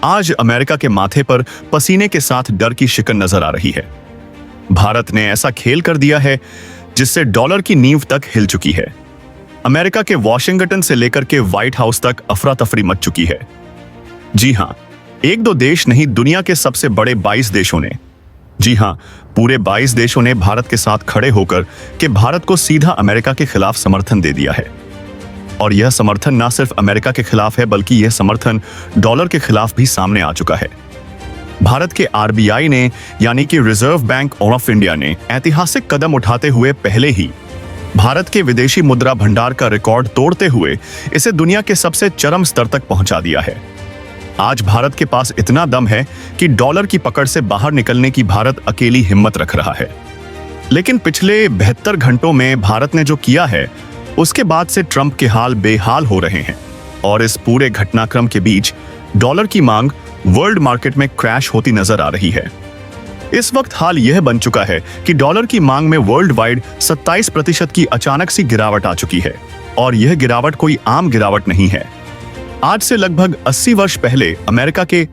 आज अमेरिका के माथे पर पसीने के साथ डर की शिकन नजर आ रही है। भारत ने ऐसा खेल कर दिया है जिससे डॉलर की नींव तक हिल चुकी है। अमेरिका के वॉशिंगटन से लेकर के व्हाइट हाउस तक अफरा तफरी मच चुकी है। जी हां, एक दो देश नहीं, दुनिया के सबसे बड़े 22 देशों ने, जी हां, पूरे 22 देशों ने भारत के साथ खड़े होकर के भारत को सीधा अमेरिका के खिलाफ समर्थन दे दिया है। और यह समर्थन ना सिर्फ अमेरिका के खिलाफ है, बल्कि यह समर्थन डॉलर के खिलाफ भी सामने आ चुका है। भारत के आरबीआई ने, यानी कि रिजर्व बैंक ऑफ इंडिया ने ऐतिहासिक कदम उठाते हुए पहले ही भारत के विदेशी मुद्रा भंडार का रिकॉर्ड तोड़ते हुए इसे दुनिया के सबसे चरम स्तर तक पहुंचा दिया है। आज भारत के पास इतना दम है कि डॉलर की पकड़ से बाहर निकलने की भारत अकेली हिम्मत रख रहा है। लेकिन पिछले 72 घंटों में भारत ने जो किया है, उसके बाद से ट्रंप के हाल बेहाल हो रहे हैं। और इस पूरे घटनाक्रम के बीच डॉलर की मांग वर्ल्ड मार्केट में क्रैश होती नजर आ रही है। इस वक्त हाल यह बन चुका है कि डॉलर की मांग में वर्ल्ड वाइड 27% की अचानक सी गिरावट आ चुकी है। और यह गिरावट कोई आम गिरावट नहीं है। आज से लगभग 80 वर्ष पहले अमेरिका के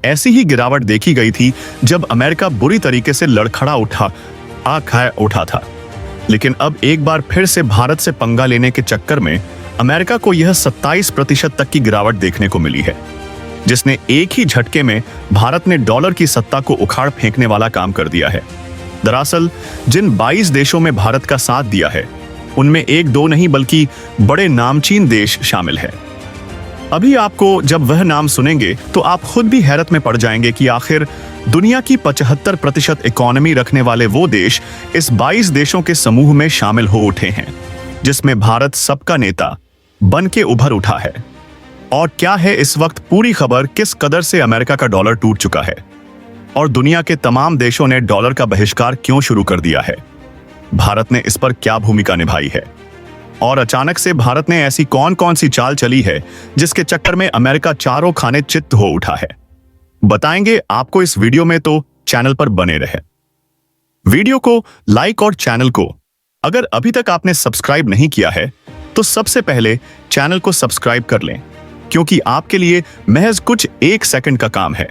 ऐसी ही गिरावट देखी गई थी, जब अमेरिका बुरी तरीके से लड़खड़ा उठा था। लेकिन अब एक बार फिर से भारत से पंगा लेने के चक्कर में अमेरिका को यह 27% तक की गिरावट देखने को मिली है, जिसने एक ही झटके में भारत ने डॉलर की सत्ता को उखाड़ फेंकने वाला काम कर दिया है। दरअसल जिन 22 देशों में भारत का साथ दिया है, उनमें एक दो नहीं बल्कि बड़े नामचीन देश शामिल है। अभी आपको जब वह नाम सुनेंगे तो आप खुद भी हैरत में पड़ जाएंगे कि आखिर दुनिया की 75% इकोनॉमी रखने वाले वो देश इस 22 देशों के समूह में शामिल हो उठे हैं, जिसमें भारत सबका नेता बन के उभर उठा है। और क्या है इस वक्त पूरी खबर, किस कदर से अमेरिका का डॉलर टूट चुका है और दुनिया के तमाम देशों ने डॉलर का बहिष्कार क्यों शुरू कर दिया है, भारत ने इस पर क्या भूमिका निभाई है, और अचानक से भारत ने ऐसी कौन कौन सी चाल चली है जिसके चक्कर में अमेरिका चारों खाने चित्त हो उठा है, बताएंगे आपको इस वीडियो में। तो चैनल पर बने रहे, वीडियो को लाइक और चैनल को अगर अभी तक आपने सब्सक्राइब नहीं किया है तो सबसे पहले चैनल को सब्सक्राइब कर लें, क्योंकि आपके लिए महज कुछ 1 सेकंड का काम है,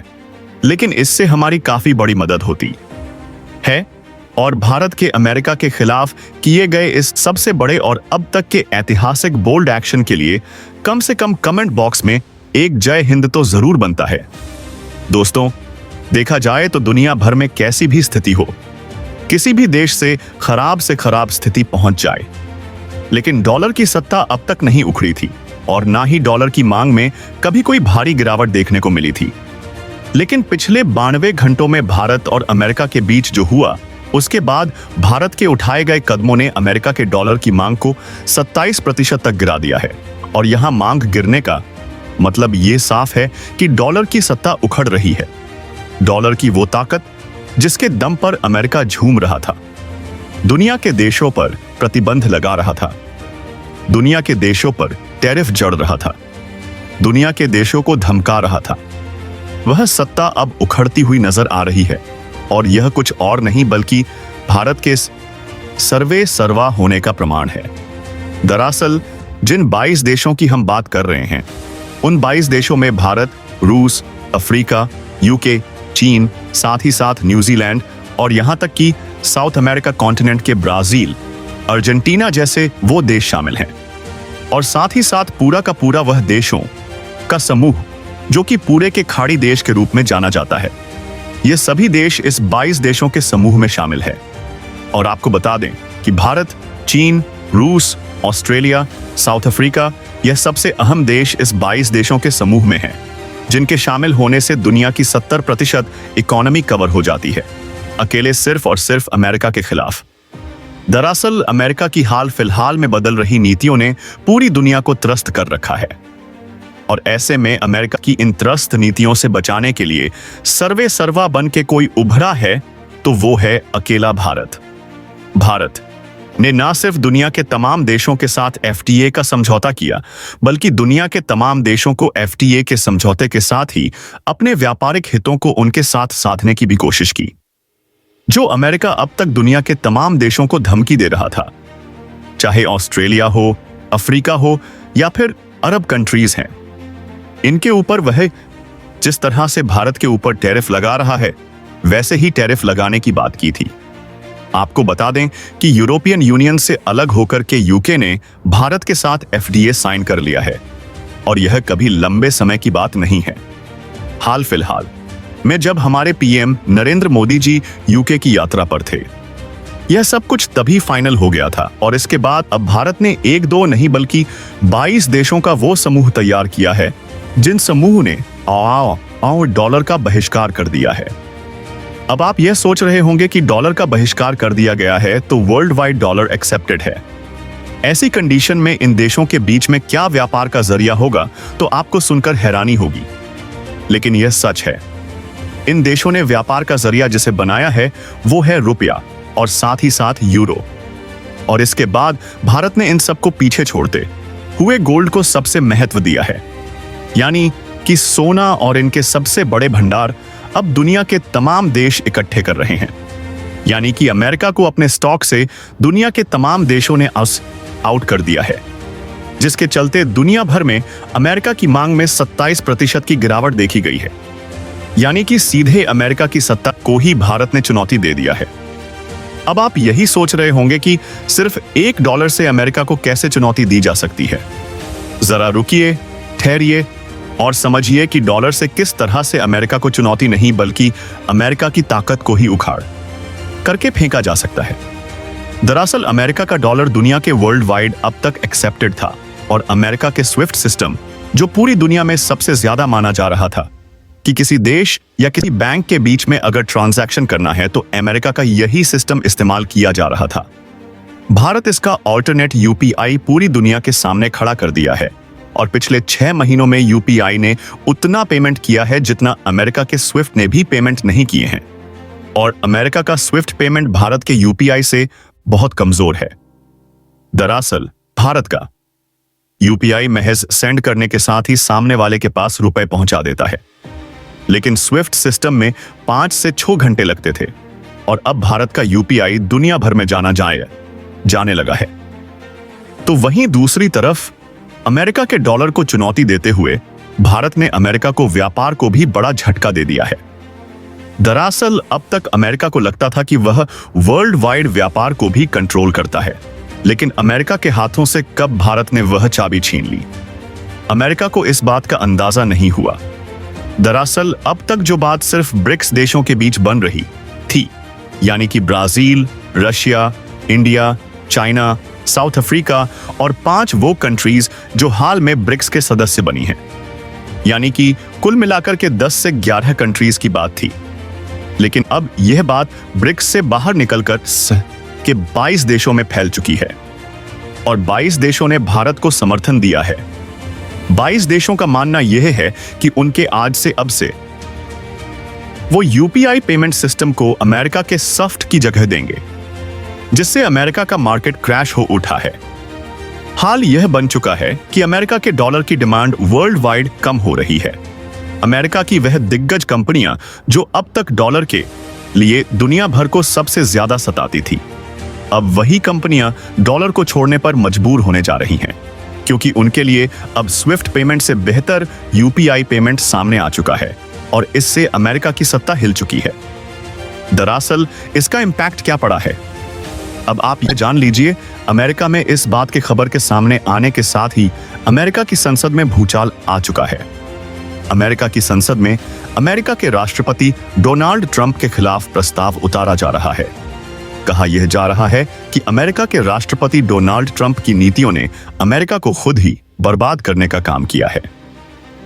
लेकिन इससे हमारी काफी बड़ी मदद होती है। और भारत के अमेरिका के खिलाफ किए गए इस सबसे बड़े और अब तक के ऐतिहासिक बोल्ड एक्शन के लिए कम से कम कमेंट बॉक्स में एक जय हिंद तो जरूर बनता है। दोस्तों, देखा जाए तो दुनिया भर में कैसी भी स्थिति हो, किसी भी देश से खराब स्थिति पहुंच जाए, लेकिन डॉलर की सत्ता अब तक नहीं उखड़ी थी और ना ही डॉलर की मांग में कभी कोई भारी गिरावट देखने को मिली थी। लेकिन पिछले 92 घंटों में भारत और अमेरिका के बीच जो हुआ, उसके बाद भारत के उठाए गए कदमों ने अमेरिका के डॉलर की मांग को 27% तक गिरा दिया है। और यहां मांग गिरने का मतलब ये साफ है कि डॉलर की सत्ता उखड़ रही है। डॉलर की वो ताकत जिसके दम पर अमेरिका झूम रहा था, दुनिया के देशों पर प्रतिबंध लगा रहा था, दुनिया के देशों पर टैरिफ जड़ रहा था, दुनिया के देशों को धमका रहा था, वह सत्ता अब उखड़ती हुई नजर आ रही है। और यह कुछ और नहीं बल्कि भारत के सर्वे सर्वा होने का प्रमाण है। दरअसल जिन 22 देशों की हम बात कर रहे हैं, उन 22 देशों में भारत, रूस, अफ्रीका, यूके, चीन, साथ ही साथ न्यूजीलैंड और यहां तक कि साउथ अमेरिका कॉन्टिनेंट के ब्राजील, अर्जेंटीना जैसे वो देश शामिल हैं। और साथ ही साथ पूरा का पूरा वह देशों का समूह जो कि पूरे के खाड़ी देश के रूप में जाना जाता है। ये सभी देश इस 22 देशों के समूह में शामिल है। और आपको बता दें कि भारत, चीन, रूस, ऑस्ट्रेलिया, साउथ अफ्रीका, यह सबसे अहम देश इस 22 देशों के समूह में हैं, जिनके शामिल होने से दुनिया की 70% इकोनॉमी कवर हो जाती है, अकेले सिर्फ और सिर्फ अमेरिका के खिलाफ। दरअसल अमेरिका की हाल फिलहाल में बदल रही नीतियों ने पूरी दुनिया को त्रस्त कर रखा है। और ऐसे में अमेरिका की इन त्रस्त नीतियों से बचाने के लिए सर्वे सर्वा बन के कोई उभरा है तो वो है अकेला भारत। भारत ने ना सिर्फ दुनिया के तमाम देशों के साथ एफटीए का समझौता किया, बल्कि दुनिया के तमाम देशों को एफटीए के समझौते के साथ ही अपने व्यापारिक हितों को उनके साथ साधने की भी कोशिश की, जो अमेरिका अब तक दुनिया के तमाम देशों को धमकी दे रहा था, चाहे ऑस्ट्रेलिया हो, अफ्रीका हो या फिर अरब कंट्रीज हैं। इनके ऊपर वह जिस तरह से भारत के ऊपर टैरिफ लगा रहा है, वैसे ही टैरिफ लगाने की बात की थी। आपको बता दें कि यूरोपियन यूनियन से अलग होकर के यूके ने भारत के साथ एफडीए साइन कर लिया है, और यह कभी लंबे समय की बात नहीं है। हाल फिलहाल में जब हमारे पीएम नरेंद्र मोदी जी यूके की यात्रा पर थे, यह सब कुछ तभी फाइनल हो गया था, और इसके बाद अब भारत ने एक दो नहीं बल्कि 22 देशों का वो समूह तैयार किया है जिन समूह ने डॉलर का बहिष्कार कर दिया है। अब आप यह सोच रहे होंगे कि डॉलर का बहिष्कार कर दिया गया है तो वर्ल्ड वाइड डॉलर एक्सेप्टेड है। ऐसी कंडीशन में इन देशों के बीच में क्या व्यापार का जरिया होगा, तो आपको सुनकर हैरानी होगी, लेकिन यह सच है। इन देशों ने व्यापार का जरिया जिसे बनाया है वो है रुपया और साथ ही साथ यूरो। और इसके बाद भारत ने इन सबको पीछे छोड़ते हुए गोल्ड को सबसे महत्व दिया है, यानी कि सोना और इनके सबसे बड़े भंडार अब दुनिया के तमाम देश इकट्ठे कर रहे हैं। यानी कि अमेरिका को अपने स्टॉक से दुनिया के तमाम देशों ने आउट कर दिया है, जिसके चलते दुनिया भर में अमेरिका की मांग में 27% की गिरावट देखी गई है। यानी कि सीधे अमेरिका की सत्ता को ही भारत ने चुनौती दे दिया है। अब आप यही सोच रहे होंगे कि सिर्फ $1 से अमेरिका को कैसे चुनौती दी जा सकती है। जरा रुकिए, ठहरिए और समझिए कि डॉलर से किस तरह से अमेरिका को चुनौती नहीं बल्कि अमेरिका की ताकत को ही उखाड़ करके फेंका जा सकता है। दरअसल अमेरिका का डॉलर दुनिया के वर्ल्ड वाइड अब तक एक्सेप्टेड था, और अमेरिका के स्विफ्ट सिस्टम जो पूरी दुनिया में सबसे ज्यादा माना जा रहा था कि किसी देश या किसी बैंक के बीच में अगर ट्रांजैक्शन करना है तो अमेरिका का यही सिस्टम इस्तेमाल किया जा रहा था। भारत इसका ऑल्टरनेट यूपीआई पूरी दुनिया के सामने खड़ा कर दिया है, और पिछले 6 महीनों में यूपीआई ने उतना पेमेंट किया है जितना अमेरिका के स्विफ्ट ने भी पेमेंट नहीं किए हैं। और अमेरिका का स्विफ्ट पेमेंट भारत के यूपीआई से बहुत कमजोर है। दरअसल भारत का यूपीआई महज सेंड करने के साथ ही सामने वाले के पास रुपए पहुंचा देता है, लेकिन स्विफ्ट सिस्टम में 5 से 6 घंटे लगते थे, और अब भारत का यूपीआई दुनिया भर में जाने लगा है। तो वहीं दूसरी तरफ अमेरिका के डॉलर को चुनौती देते हुए भारत ने अमेरिका को व्यापार को भी बड़ा झटका दे दिया है। दरअसल अब तक अमेरिका को लगता था कि वह वर्ल्ड वाइड व्यापार को भी कंट्रोल करता है, लेकिन अमेरिका के हाथों से कब भारत ने वह चाबी छीन ली, अमेरिका को इस बात का अंदाजा नहीं हुआ। दरअसल अब तक जो बात सिर्फ ब्रिक्स देशों के बीच बन रही थी, यानी कि Brazil, Russia, India, China, south Africa और 5 वो कंट्रीज जो हाल में ब्रिक्स के सदस्य बनी हैं, यानी कि कुल मिलाकर के 10 से 11 कंट्रीज की बात थी। लेकिन अब यह बात ब्रिक्स से बाहर निकलकर के 22 देशों में फैल चुकी है, और 22 देशों ने भारत को समर्थन दिया है। 22 देशों का मानना यह है कि उनके आज से अब से वो यूपीआई पेमेंट सिस्टम को अमेरिका के SWIFT की जगह देंगे, जिससे अमेरिका का मार्केट क्रैश हो उठा है। हाल यह बन चुका है कि अमेरिका के डॉलर की डिमांड वर्ल्ड वाइड कम हो रही है। अमेरिका की वह दिग्गज कंपनियां जो अब तक डॉलर के लिए दुनिया भर को सबसे ज्यादा सताती थी, अब वही कंपनियां डॉलर को छोड़ने पर मजबूर होने जा रही हैं, क्योंकि उनके लिए अब स्विफ्ट पेमेंट से बेहतर यूपीआई पेमेंट सामने आ चुका है, और इससे अमेरिका की सत्ता हिल चुकी है। दरअसल इसका इम्पैक्ट क्या पड़ा है, अब आप यह जान लीजिए। अमेरिका में इस बात की खबर के सामने आने के साथ ही अमेरिका की संसद में भूचाल आ चुका है। अमेरिका की संसद में अमेरिका के राष्ट्रपति डोनाल्ड ट्रंप के खिलाफ प्रस्ताव उतारा जा रहा है। कहा यह जा रहा है कि अमेरिका के राष्ट्रपति डोनाल्ड ट्रंप की नीतियों ने अमेरिका को खुद ही बर्बाद करने का काम किया है,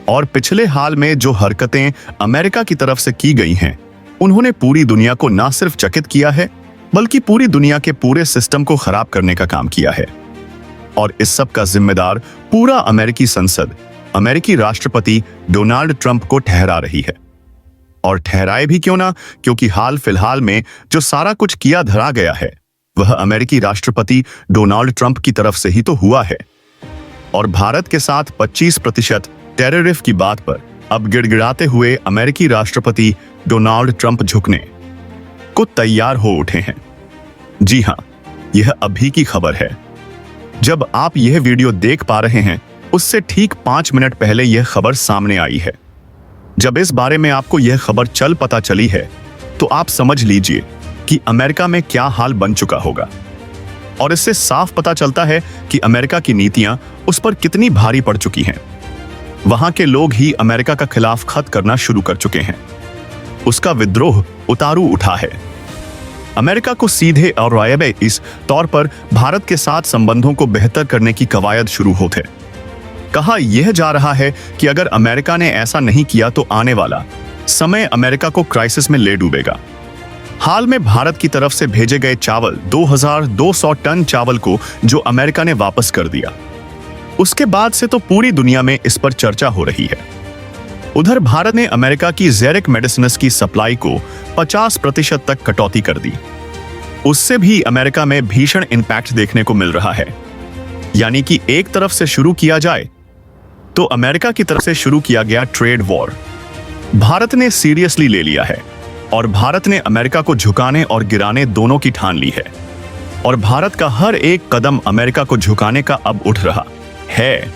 और पिछले हाल में जो हरकतें अमेरिका की तरफ से की गई हैं, उन्होंने पूरी दुनिया को न सिर्फ चकित किया है बल्कि पूरी दुनिया के पूरे सिस्टम को खराब करने का काम किया है। और इस सब का जिम्मेदार पूरा अमेरिकी संसद अमेरिकी राष्ट्रपति डोनाल्ड ट्रंप को ठहरा रही है। और ठहराए भी क्यों ना, क्योंकि हाल फिलहाल में जो सारा कुछ किया धरा गया है वह अमेरिकी राष्ट्रपति डोनाल्ड ट्रंप की तरफ से ही तो हुआ है। और भारत के साथ 25% टैरिफ की बात पर अब गिड़गिड़ाते हुए अमेरिकी राष्ट्रपति डोनाल्ड ट्रंप झुकने को तैयार हो उठे हैं। जी हां, यह अभी की खबर है। जब आप यह वीडियो देख पा रहे हैं उससे ठीक 5 मिनट पहले यह खबर सामने आई है। जब इस बारे में आपको यह खबर चल पता चली है तो आप समझ लीजिए कि अमेरिका में क्या हाल बन चुका होगा। और इससे साफ पता चलता है कि अमेरिका की नीतियां उस पर कितनी भारी पड़ चुकी हैं। वहां के लोग ही अमेरिका का खिलाफ खत करना शुरू कर चुके हैं। उसका विद्रोह उतारू उठा है। अमेरिका को सीधे और रायबे इस तौर पर भारत के साथ संबंधों को बेहतर करने की कवायद शुरू होते। कहा यह जा रहा है कि अगर अमेरिका ने ऐसा नहीं किया तो आने वाला समय अमेरिका को क्राइसिस में ले डूबेगा। हाल में भारत की तरफ से भेजे गए चावल 2200 टन चावल को जो अमेरिका ने वापस कर दिया, उसके बाद से तो पूरी दुनिया में इस पर चर्चा हो रही है। उधर भारत ने अमेरिका की जेरिक मेडिसिन्स की सप्लाई को 50% तक कटौती कर दी। उससे भी अमेरिका में भीषण इंपैक्ट देखने को मिल रहा है। यानी कि एक तरफ से शुरू किया जाए तो अमेरिका की तरफ से शुरू किया गया ट्रेड वॉर भारत ने सीरियसली ले लिया है और भारत ने अमेरिका को झुकाने और गिराने दोनों की ठान ली है। और भारत का हर एक कदम अमेरिका को झुकाने का अब उठ रहा है।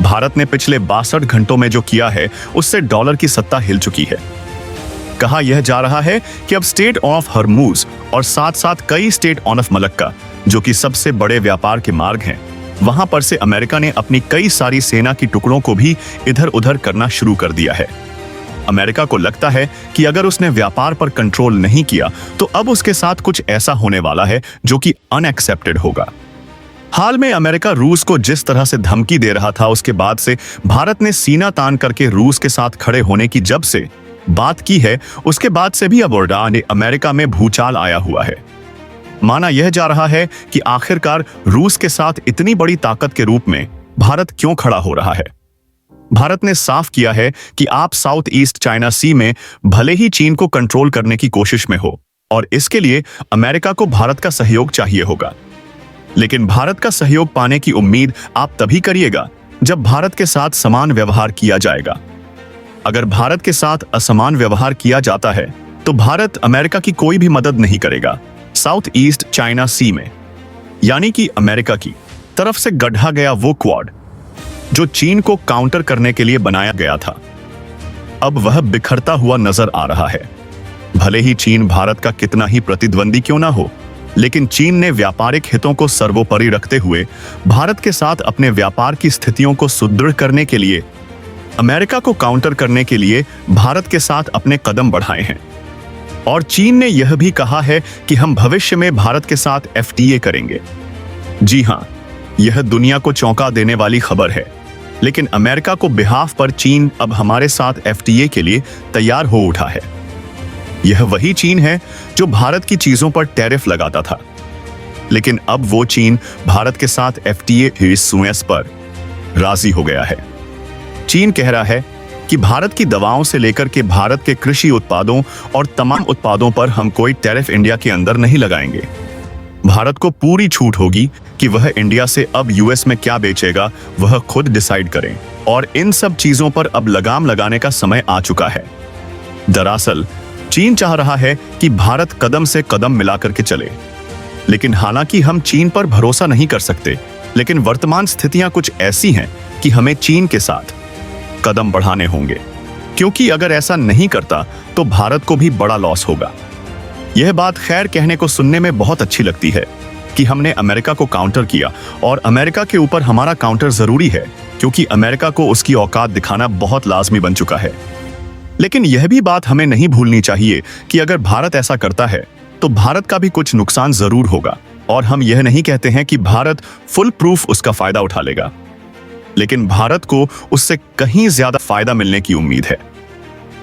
भारत ने पिछले 62 घंटों में जो किया है उससे डॉलर की सत्ता हिल चुकी है। कहा यह जा रहा है कि अब स्टेट ऑफ हरमूज और साथ साथ कई स्टेट ऑफ मलक्का जो कि सबसे बड़े व्यापार के मार्ग हैं, वहां पर से अमेरिका ने अपनी कई सारी सेना की टुकड़ों को भी इधर उधर करना शुरू कर दिया है। अमेरिका को लगता है कि अगर उसने व्यापार पर कंट्रोल नहीं किया तो अब उसके साथ कुछ ऐसा होने वाला है जो कि अनएक्सेप्टेड होगा। हाल में अमेरिका रूस को जिस तरह से धमकी दे रहा था, उसके बाद से भारत ने सीना तान करके रूस के साथ खड़े होने की जब से बात की है, उसके बाद से भी अब अमेरिका में भूचाल आया हुआ है। माना यह जा रहा है कि आखिरकार रूस के साथ इतनी बड़ी ताकत के रूप में भारत क्यों खड़ा हो रहा है। भारत ने साफ किया है कि आप साउथ ईस्ट चाइना सी में भले ही चीन को कंट्रोल करने की कोशिश में हो और इसके लिए अमेरिका को भारत का सहयोग चाहिए होगा, लेकिन भारत का सहयोग पाने की उम्मीद आप तभी करिएगा जब भारत के साथ समान व्यवहार किया जाएगा। अगर भारत के साथ असमान व्यवहार किया जाता है तो भारत अमेरिका की कोई भी मदद नहीं करेगा साउथ ईस्ट चाइना सी में। यानी कि अमेरिका की तरफ से गढ़ा गया वो क्वाड जो चीन को काउंटर करने के लिए बनाया गया था, अब वह बिखरता हुआ नजर आ रहा है। भले ही चीन भारत का कितना ही प्रतिद्वंदी क्यों ना हो, लेकिन चीन ने व्यापारिक हितों को सर्वोपरि रखते हुए भारत के साथ अपने व्यापार की स्थितियों को सुदृढ़ करने के लिए, अमेरिका को काउंटर करने के लिए भारत के साथ अपने कदम बढ़ाए हैं। और चीन ने यह भी कहा है कि हम भविष्य में भारत के साथ FTA करेंगे। जी हां, यह दुनिया को चौंका देने वाली खबर है, लेकिन अमेरिका को बिहाफ पर चीन अब हमारे साथ FTA के लिए तैयार हो उठा है। यह वही चीन है जो भारत की चीजों पर टैरिफ लगाता था, लेकिन अब वो चीन भारत के साथ FTA सुएस पर राजी हो गया है। चीन कह रहा है कि भारत की दवाओं से लेकर के भारत के कृषि उत्पादों और तमाम उत्पादों पर हम कोई टैरिफ इंडिया के अंदर नहीं लगाएंगे। भारत को पूरी छूट होगी कि वह इंडिया से अब US में क्या बेचेगा वह खुद डिसाइड करें, और इन सब चीजों पर अब लगाम लगाने का समय आ चुका है। दरअसल चीन चाह रहा है कि भारत कदम से कदम मिलाकर के चले, लेकिन हालांकि हम चीन पर भरोसा नहीं कर सकते, लेकिन वर्तमान स्थितियां कुछ ऐसी हैं कि हमें चीन के साथ कदम बढ़ाने होंगे, क्योंकि अगर ऐसा नहीं करता तो भारत को भी बड़ा लॉस होगा। यह बात खैर कहने को सुनने में बहुत अच्छी लगती है कि हमने अमेरिका को काउंटर किया, और अमेरिका के ऊपर हमारा काउंटर जरूरी है क्योंकि अमेरिका को उसकी औकात दिखाना बहुत लाजमी बन चुका है। लेकिन यह भी बात हमें नहीं भूलनी चाहिए कि अगर भारत ऐसा करता है तो भारत का भी कुछ नुकसान जरूर होगा, और हम यह नहीं कहते हैं कि भारत फुल प्रूफ उसका फायदा उठा लेगा, लेकिन भारत को उससे कहीं ज्यादा फायदा मिलने की उम्मीद है।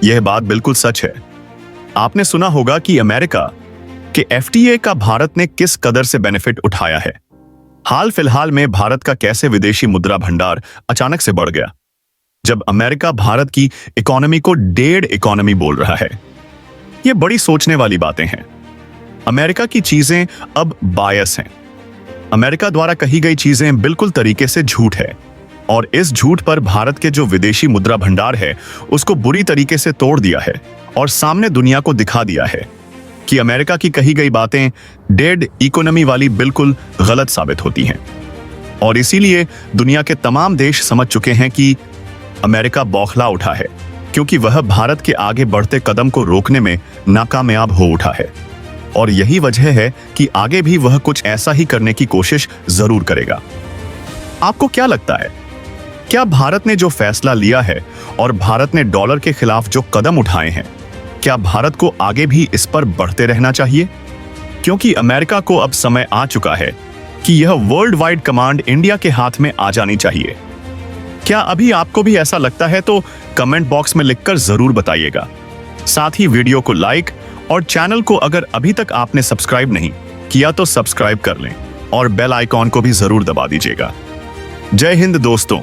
यह बात बिल्कुल सच है। आपने सुना होगा कि अमेरिका के FTA का भारत ने किस कदर से बेनिफिट उठाया है। हाल फिलहाल में भारत का कैसे विदेशी मुद्रा भंडार अचानक से बढ़ गया, जब अमेरिका भारत की इकोनॉमी को डेड इकोनॉमी बोल रहा है। यह बड़ी सोचने वाली बातें हैं। अमेरिका की चीजें अब बायस हैं। अमेरिका द्वारा कही गई चीजें बिल्कुल तरीके से झूठ है, और इस झूठ पर भारत के जो विदेशी मुद्रा भंडार है उसको बुरी तरीके से तोड़ दिया है और सामने दुनिया को दिखा दिया है कि अमेरिका की कही गई बातें डेड इकोनॉमी वाली बिल्कुल गलत साबित होती हैं। और इसीलिए दुनिया के तमाम देश समझ चुके हैं कि अमेरिका बौखला उठा है क्योंकि वह भारत के आगे बढ़ते कदम को रोकने में नाकामयाब हो उठा है। और यही वजह है कि आगे भी वह कुछ ऐसा ही करने की कोशिश जरूर करेगा। आपको क्या लगता है, क्या भारत ने जो फैसला लिया है और भारत ने डॉलर के खिलाफ जो कदम उठाए हैं, क्या भारत को आगे भी इस पर बढ़ते रहना चाहिए? क्योंकि अमेरिका को अब समय आ चुका है कि यह वर्ल्ड वाइड कमांड इंडिया के हाथ में आ जानी चाहिए। क्या अभी आपको भी ऐसा लगता है? तो कमेंट बॉक्स में लिखकर जरूर बताइएगा। साथ ही वीडियो को लाइक और चैनल को अगर अभी तक आपने सब्सक्राइब नहीं किया तो सब्सक्राइब कर लें और बेल आइकॉन को भी जरूर दबा दीजिएगा। जय हिंद दोस्तों।